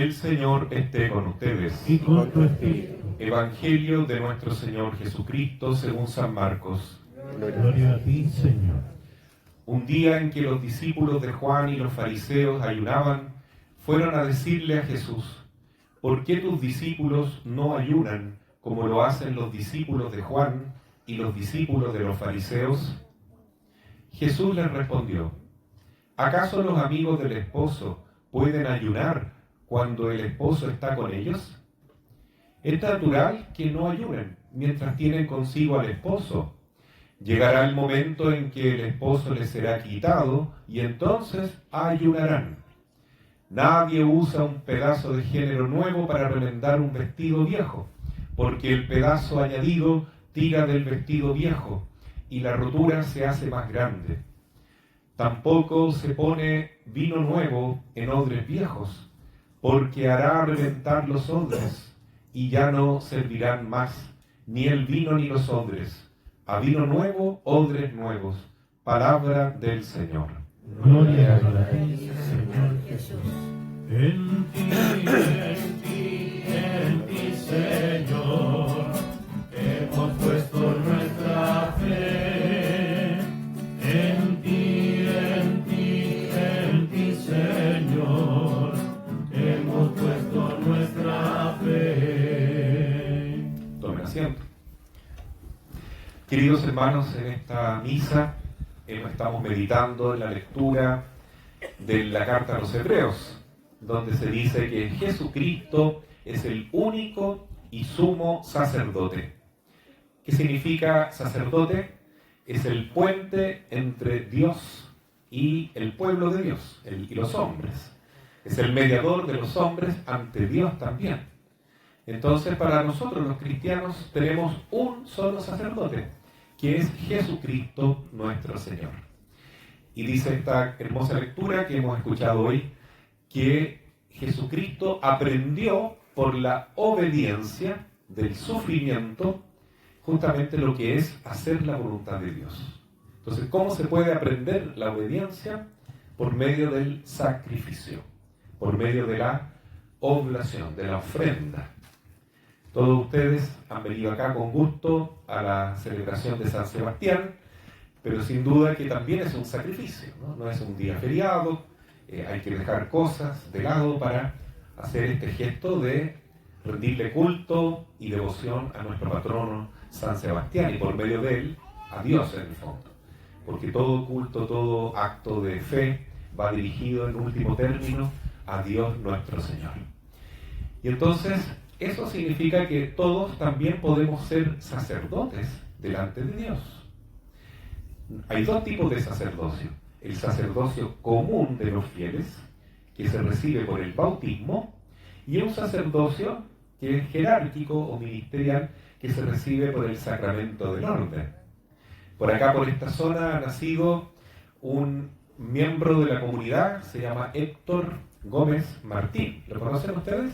El Señor esté con ustedes. Y con tu espíritu. Evangelio de nuestro Señor Jesucristo según San Marcos. Gloria a ti, Señor. Un día en que los discípulos de Juan y los fariseos ayunaban, fueron a decirle a Jesús: ¿por qué tus discípulos no ayunan como lo hacen los discípulos de Juan y los discípulos de los fariseos? Jesús les respondió: ¿acaso los amigos del esposo pueden ayunar cuando el esposo está con ellos? Es natural que no ayunen mientras tienen consigo al esposo. Llegará el momento en que el esposo les será quitado y entonces ayunarán. Nadie usa un pedazo de género nuevo para remendar un vestido viejo, porque el pedazo añadido tira del vestido viejo y la rotura se hace más grande. Tampoco se pone vino nuevo en odres viejos, porque hará reventar los odres y ya no servirán más, ni el vino ni los odres. A vino nuevo, odres nuevos. Palabra del Señor. Gloria a ti, Señor Jesús. En ti, Señor, hemos puesto nuestra fe. En ti, Señor, hemos puesto nuestra fe. Tomen asiento. Queridos hermanos, en esta misa estamos meditando en la lectura de la carta a los Hebreos, donde se dice que Jesucristo es el único y sumo sacerdote. ¿Qué significa sacerdote? Es el puente entre Dios y el pueblo de Dios, y los hombres. Es el mediador de los hombres ante Dios también. Entonces, para nosotros los cristianos tenemos un solo sacerdote, que es Jesucristo nuestro Señor. Y dice esta hermosa lectura que hemos escuchado hoy, que Jesucristo aprendió por la obediencia del sufrimiento justamente lo que es hacer la voluntad de Dios. Entonces, ¿cómo se puede aprender la obediencia? Por medio del sacrificio, por medio de la oblación, de la ofrenda. Todos ustedes han venido acá con gusto a la celebración de San Sebastián, pero sin duda que también es un sacrificio, no es un día feriado, hay que dejar cosas de lado para hacer este gesto de rendirle culto y devoción a nuestro patrono San Sebastián, y por medio de él a Dios en el fondo, porque todo culto, todo acto de fe va dirigido en último término a Dios nuestro Señor. Y entonces eso significa que todos también podemos ser sacerdotes delante de Dios. Hay dos tipos de sacerdocio: el sacerdocio común de los fieles, que se recibe por el bautismo, y un sacerdocio que es jerárquico o ministerial, que se recibe por el sacramento del orden. Por acá, por esta zona, ha nacido un miembro de la comunidad, se llama Héctor Gómez Martín. ¿Lo conocen ustedes?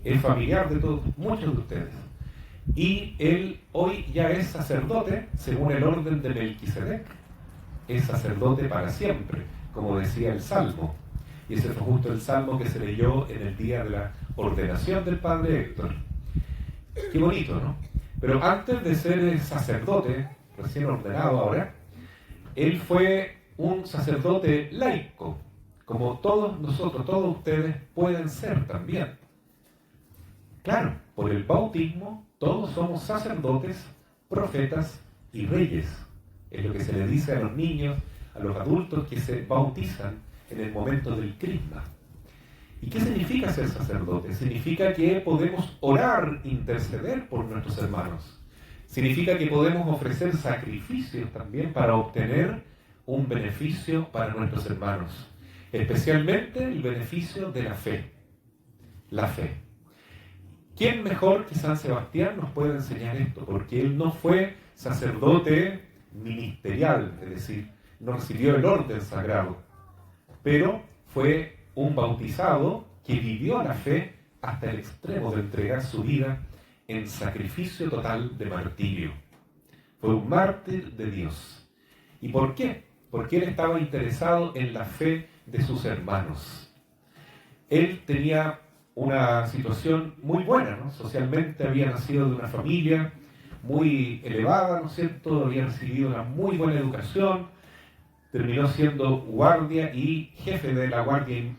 Es familiar de todos, muchos de ustedes. Y él hoy ya es sacerdote según el orden de Melquisedec. Es sacerdote para siempre, como decía el Salmo. Y ese fue justo el Salmo que se leyó en el día de la ordenación del padre Héctor. Qué bonito, ¿no? Pero antes de ser sacerdote, recién ordenado ahora, él fue un sacerdote laico, como todos nosotros, todos ustedes pueden ser también. Claro, por el bautismo todos somos sacerdotes, profetas y reyes. Es lo que se le dice a los niños, a los adultos que se bautizan en el momento del crisma. ¿Y qué significa ser sacerdote? Significa que podemos orar, interceder por nuestros hermanos. Significa que podemos ofrecer sacrificios también para obtener un beneficio para nuestros hermanos. Especialmente el beneficio de la fe. La fe. ¿Quién mejor que San Sebastián nos puede enseñar esto? Porque él no fue sacerdote ministerial, es decir, no recibió el orden sagrado, pero fue un bautizado que vivió la fe hasta el extremo de entregar su vida en sacrificio total de martirio. Fue un mártir de Dios. ¿Y por qué? Porque él estaba interesado en la fe de sus hermanos. Él tenía una situación muy buena, ¿no? Socialmente había nacido de una familia muy elevada, ¿no es cierto? Había recibido una muy buena educación, terminó siendo guardia y jefe de la guardia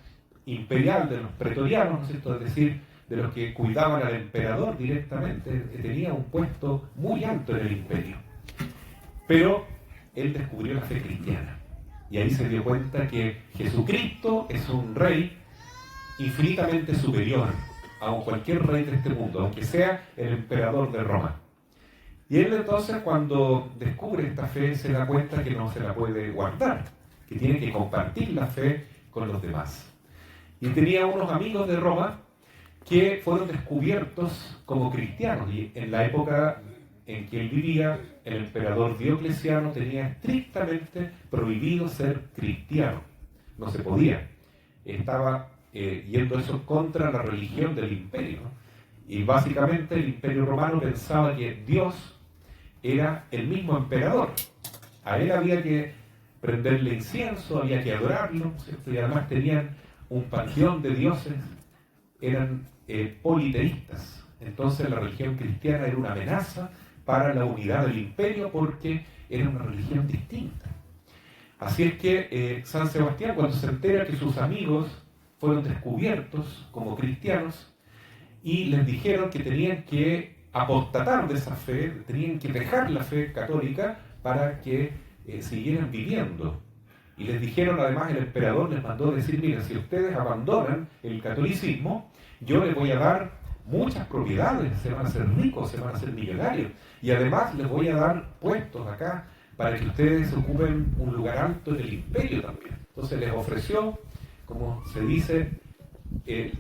imperial de los pretorianos, ¿no es cierto? Es decir, de los que cuidaban al emperador directamente. Tenía un puesto muy alto en el imperio. Pero él descubrió la fe cristiana y ahí se dio cuenta que Jesucristo es un rey infinitamente superior a cualquier rey de este mundo, aunque sea el emperador de Roma. Y él entonces, cuando descubre esta fe, se da cuenta que no se la puede guardar, que tiene que compartir la fe con los demás. Y tenía unos amigos de Roma que fueron descubiertos como cristianos, y en la época en que él vivía, el emperador Diocleciano tenía estrictamente prohibido ser cristiano. No se podía. Estaba yendo eso contra la religión del imperio, ¿no? Y básicamente el imperio romano pensaba que Dios era el mismo emperador. A él había que prenderle incienso, había que adorarlo, ¿cierto? Y además tenían un panteón de dioses, eran politeístas. Entonces la religión cristiana era una amenaza para la unidad del imperio porque era una religión distinta. Así es que San Sebastián, cuando se entera que sus amigos fueron descubiertos como cristianos y les dijeron que tenían que apostatar de esa fe, tenían que dejar la fe católica para que siguieran viviendo. Y les dijeron, además, el emperador les mandó decir: miren, si ustedes abandonan el catolicismo, yo les voy a dar muchas propiedades, se van a hacer ricos, se van a hacer millonarios, y además les voy a dar puestos acá para que ustedes ocupen un lugar alto en el imperio también. Entonces les ofreció, como se dice,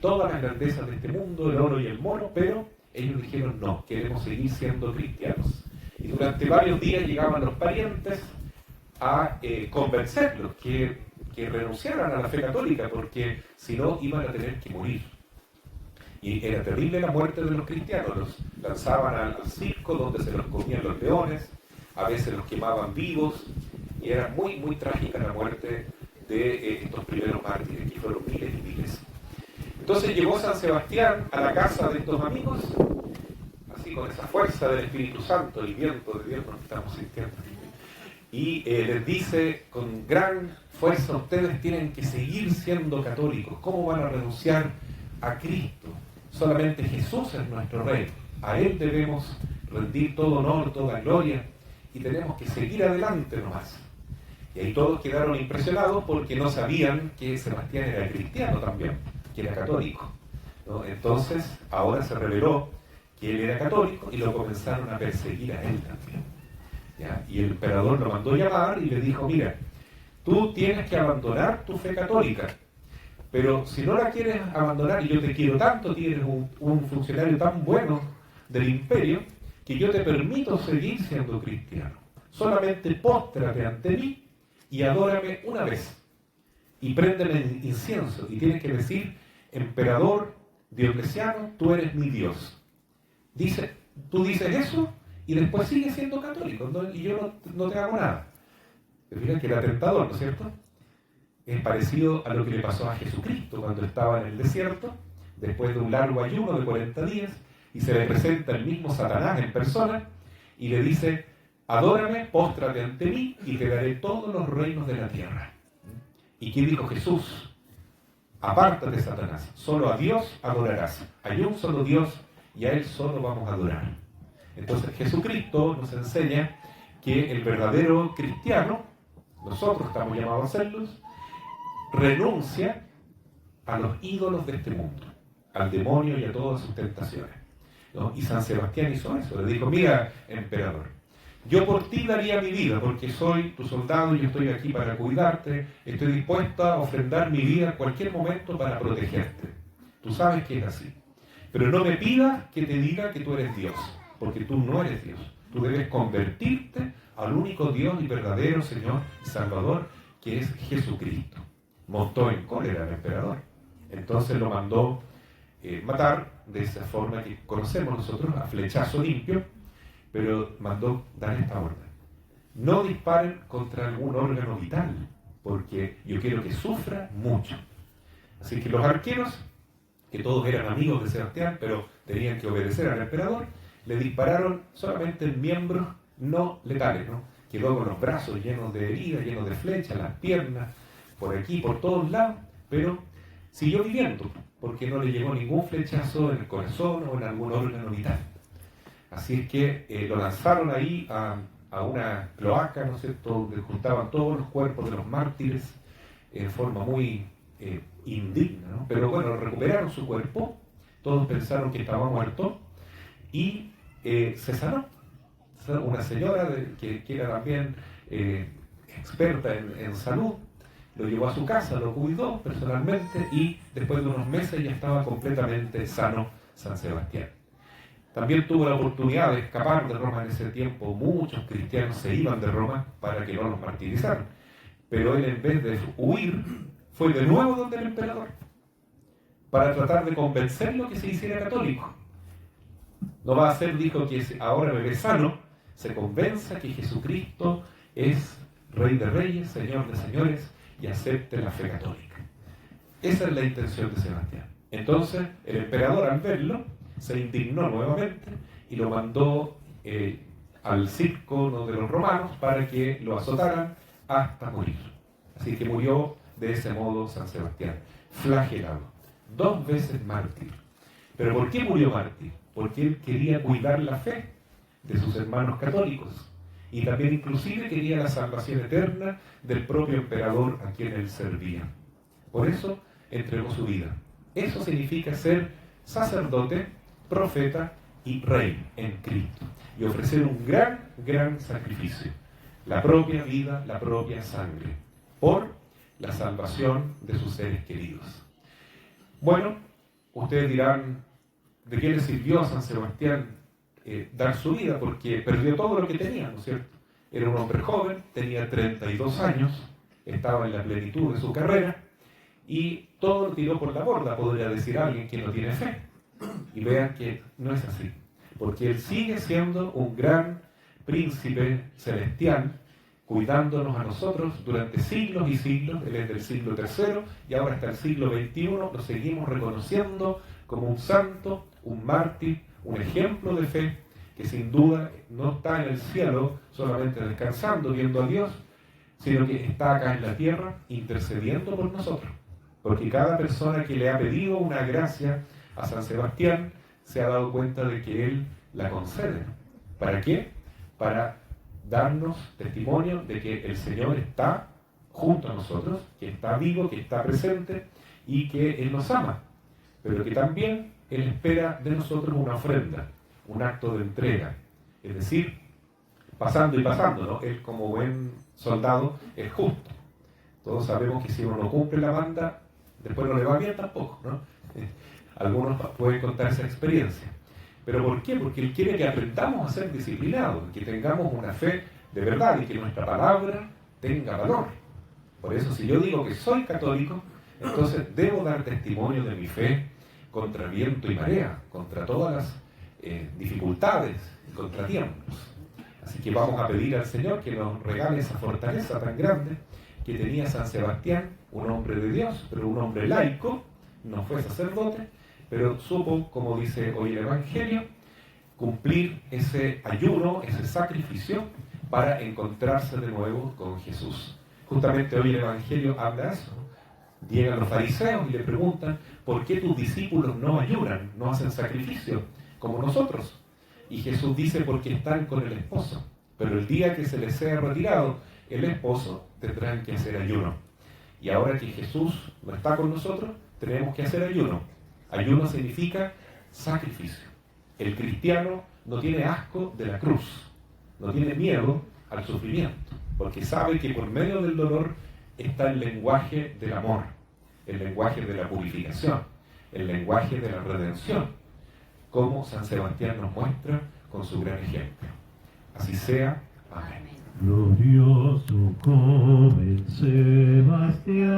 todas las grandezas de este mundo, el oro y el moro, pero ellos dijeron: no, queremos seguir siendo cristianos. Y durante varios días llegaban los parientes a convencerlos que renunciaran a la fe católica, porque si no iban a tener que morir. Y era terrible la muerte de los cristianos. Los lanzaban al circo donde se los comían los leones, a veces los quemaban vivos, y era muy, muy trágica la muerte de estos primeros mártires, que fueron miles y miles. Entonces llegó San Sebastián a la casa de estos amigos, así con esa fuerza del Espíritu Santo, el viento de Dios nos estamos sintiendo, y les dice con gran fuerza: ustedes tienen que seguir siendo católicos. ¿Cómo van a renunciar a Cristo? Solamente Jesús es nuestro Rey. A Él debemos rendir todo honor, toda gloria, y tenemos que seguir adelante nomás. Y ahí todos quedaron impresionados porque no sabían que Sebastián era cristiano también, que era católico, ¿no? Entonces, ahora se reveló que él era católico y lo comenzaron a perseguir a él también, ¿ya? Y el emperador lo mandó llamar y le dijo: mira, tú tienes que abandonar tu fe católica, pero si no la quieres abandonar, y yo te quiero tanto, tienes un funcionario tan bueno del imperio, que yo te permito seguir siendo cristiano. Solamente póstrate ante mí y adórame una vez. Y préndeme incienso. Y tienes que decir: emperador Diocleciano, tú eres mi Dios. Tú dices eso y después sigues siendo católico, ¿no? Y yo no te hago nada. Te fijas que era tentador, ¿no es cierto? Es parecido a lo que le pasó a Jesucristo cuando estaba en el desierto, después de un largo ayuno de 40 días, y se le presenta el mismo Satanás en persona, y le dice: adórame, póstrate ante mí, y te daré todos los reinos de la tierra. ¿Y qué dijo Jesús? Apártate, Satanás, solo a Dios adorarás. Hay un solo Dios, y a Él solo vamos a adorar. Entonces Jesucristo nos enseña que el verdadero cristiano, nosotros estamos llamados a serlos, renuncia a los ídolos de este mundo, al demonio y a todas sus tentaciones, ¿no? Y San Sebastián hizo eso. Le dijo: mira, emperador, yo por ti daría mi vida, porque soy tu soldado y yo estoy aquí para cuidarte, estoy dispuesta a ofrendar mi vida en cualquier momento para protegerte. Tú sabes que es así. Pero no me pidas que te diga que tú eres Dios, porque tú no eres Dios. Tú debes convertirte al único Dios y verdadero Señor y Salvador, que es Jesucristo. Montó en cólera el emperador. Entonces lo mandó matar de esa forma que conocemos nosotros, a flechazo limpio, pero mandó dar esta orden: no disparen contra algún órgano vital, porque yo quiero que sufra mucho. Así que los arqueros, que todos eran amigos de Sebastián, pero tenían que obedecer al emperador, le dispararon solamente en miembros no letales, ¿no? Quedó con los brazos llenos de heridas, llenos de flechas, las piernas, por aquí, por todos lados, pero siguió viviendo, porque no le llegó ningún flechazo en el corazón o en algún órgano vital. Así es que lo lanzaron ahí a una cloaca, ¿no es cierto?, donde juntaban todos los cuerpos de los mártires en forma muy indigna, ¿no? Pero bueno, recuperaron su cuerpo, todos pensaron que estaba muerto y se sanó. Una señora que era también experta en salud, lo llevó a su casa, lo cuidó personalmente y después de unos meses ya estaba completamente sano San Sebastián. También tuvo la oportunidad de escapar de Roma en ese tiempo. Muchos cristianos se iban de Roma para que no los martirizaran. Pero él, en vez de huir, fue de nuevo donde el emperador para tratar de convencerlo que se hiciera católico. No va a ser, dijo, que ahora me ve sano, se convenza que Jesucristo es Rey de Reyes, Señor de Señores, y acepte la fe católica. Esa es la intención de Sebastián. Entonces, el emperador, al verlo, se indignó nuevamente y lo mandó al circo de los romanos para que lo azotaran hasta morir. Así que murió de ese modo San Sebastián, flagelado, 2 veces mártir. ¿Pero por qué murió mártir? Porque él quería cuidar la fe de sus hermanos católicos y también inclusive quería la salvación eterna del propio emperador a quien él servía. Por eso entregó su vida. Eso significa ser sacerdote, profeta y rey en Cristo y ofrecer un gran sacrificio, la propia vida, la propia sangre, por la salvación de sus seres queridos. Bueno, ustedes dirán, ¿de qué le sirvió a San Sebastián dar su vida? Porque perdió todo lo que tenía, ¿no es cierto? Era un hombre joven, tenía 32 años, estaba en la plenitud de su carrera y todo lo tiró por la borda, podría decir alguien que no tiene fe. Y vean que no es así, porque él sigue siendo un gran príncipe celestial, cuidándonos a nosotros durante siglos y siglos. Él es del siglo III y ahora hasta el siglo XXI lo seguimos reconociendo como un santo, un mártir, un ejemplo de fe, que sin duda no está en el cielo solamente descansando, viendo a Dios, sino que está acá en la tierra intercediendo por nosotros, porque cada persona que le ha pedido una gracia a San Sebastián se ha dado cuenta de que él la concede. ¿Para qué? Para darnos testimonio de que el Señor está junto a nosotros, que está vivo, que está presente y que Él nos ama, pero que también Él espera de nosotros una ofrenda, un acto de entrega. Es decir, pasando y pasando, ¿no? Él, como buen soldado, es justo. Todos sabemos que si uno no cumple la banda, después no le va bien tampoco, ¿no? Algunos pueden contar esa experiencia. ¿Pero por qué? Porque Él quiere que aprendamos a ser disciplinados, que tengamos una fe de verdad y que nuestra palabra tenga valor. Por eso, si yo digo que soy católico, entonces debo dar testimonio de mi fe contra viento y marea, contra todas las dificultades y contratiempos. Así que vamos a pedir al Señor que nos regale esa fortaleza tan grande que tenía San Sebastián, un hombre de Dios, pero un hombre laico, no fue sacerdote, pero supo, como dice hoy el Evangelio, cumplir ese ayuno, ese sacrificio para encontrarse de nuevo con Jesús. Justamente hoy el Evangelio habla de eso. Llegan los fariseos y le preguntan, ¿por qué tus discípulos no ayunan, no hacen sacrificio como nosotros? Y Jesús dice, porque están con el esposo, pero el día que se les sea retirado el esposo tendrán que hacer ayuno. Y ahora que Jesús no está con nosotros, tenemos que hacer ayuno. Ayuno significa sacrificio. El cristiano no tiene asco de la cruz, no tiene miedo al sufrimiento, porque sabe que por medio del dolor está el lenguaje del amor, el lenguaje de la purificación, el lenguaje de la redención, como San Sebastián nos muestra con su gran ejemplo. Así sea. Amén. Glorioso joven Sebastián,